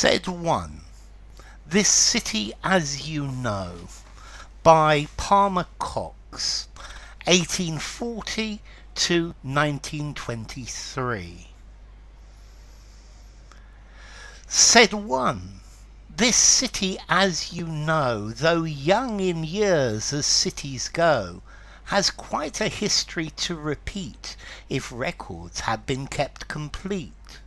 Said one, This City as You Know, by Palmer Cox, 1840 to 1923. Said one, This city as you know, though young in years as cities go, has quite a history to repeat, if records had been kept complete.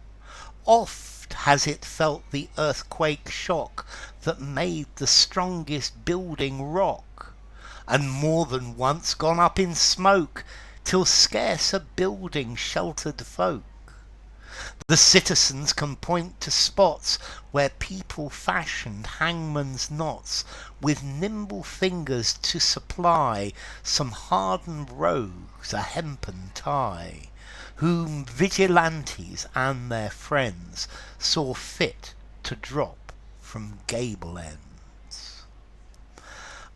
Oft has it felt the earthquake shock that made the strongest building rock, and more than once gone up in smoke, till scarce a building sheltered folk. The citizens can point to spots where people fashioned hangman's knots, with nimble fingers to supply some hardened rogues a hempen tie, whom Vigilantes and their friends saw fit to drop from gable-ends.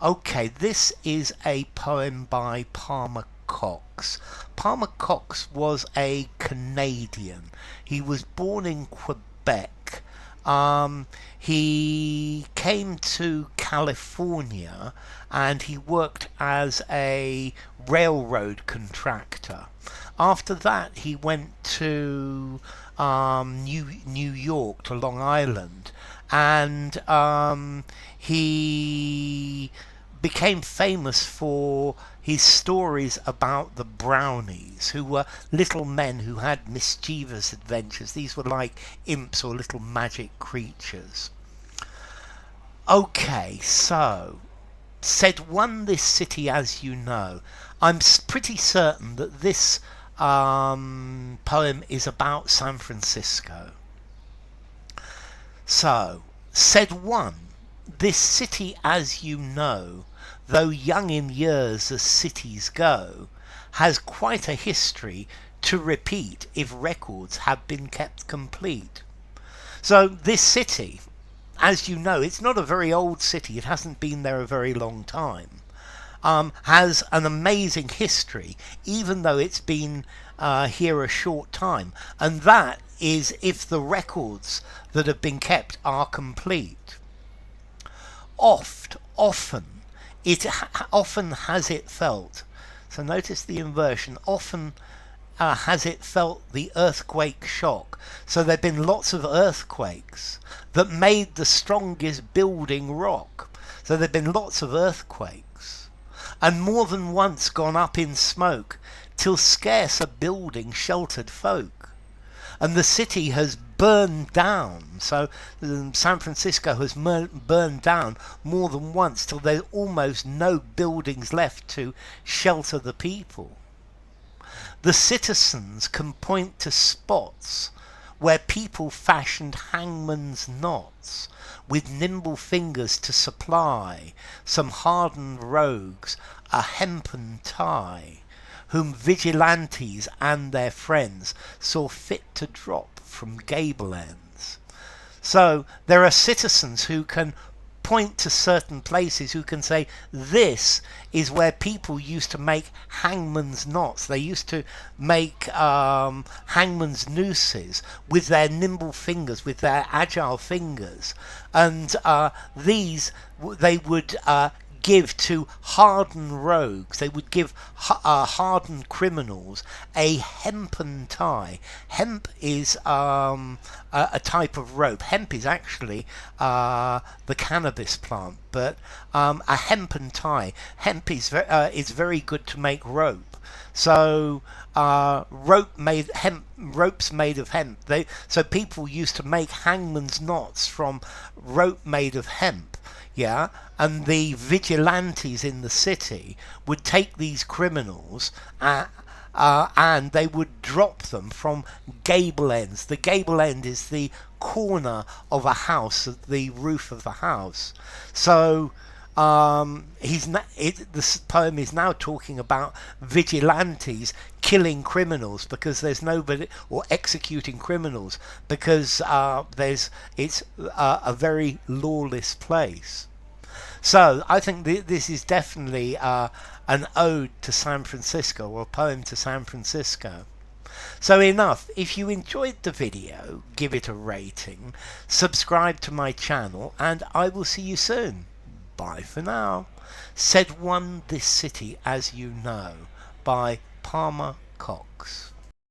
Okay, this is a poem by Palmer Cox. Palmer Cox was a Canadian. He was born in Quebec. He came to California and he worked as a railroad contractor. After that, he went to New York, to Long Island, and he became famous for his stories about the brownies, who were little men who had mischievous adventures. These were like imps or little magic creatures. Okay, so, said one, This City as You Know. I'm pretty certain that this poem is about San Francisco. So, said one, This city as you know, though young in years as cities go, has quite a history to repeat, if records have been kept complete. So this city, as you know, it's not a very old city, it hasn't been there a very long time, has an amazing history, even though it's been here a short time, and that is if the records that have been kept are complete. Often has it felt, so notice the inversion, often has it felt the earthquake shock. So there have been lots of earthquakes that made the strongest building rock. So there have been lots of earthquakes, and more than once gone up in smoke, till scarce a building sheltered folk. And the city has burned down, so San Francisco has burned down more than once, till there's almost no buildings left to shelter the people. The citizens can point to spots where people fashioned hangman's knots, with nimble fingers to supply some hardened rogues a hempen tie, whom Vigilantes and their friends saw fit to drop from gable-ends. So there are citizens who can point to certain places, who can say, this is where people used to make hangman's knots. They used to make hangman's nooses with their nimble fingers, with their agile fingers. And these they would give to hardened rogues. They would give hardened criminals a hempen tie. Hemp is a type of rope. Hemp is actually the cannabis plant, but a hempen tie. Hemp is very good to make rope. So ropes made of hemp. So people used to make hangman's knots from rope made of hemp. Yeah, and the vigilantes in the city would take these criminals and they would drop them from gable ends. The gable end is the corner of a house, the roof of the house. So this poem is now talking about vigilantes killing criminals because there's nobody, or executing criminals because it's a very lawless place. So I think this is definitely an ode to San Francisco, or a poem to San Francisco. So enough. If you enjoyed the video, give it a rating, subscribe to my channel, and I will see you soon. Bye for now. Said one this city as you know, by Palmer Cox.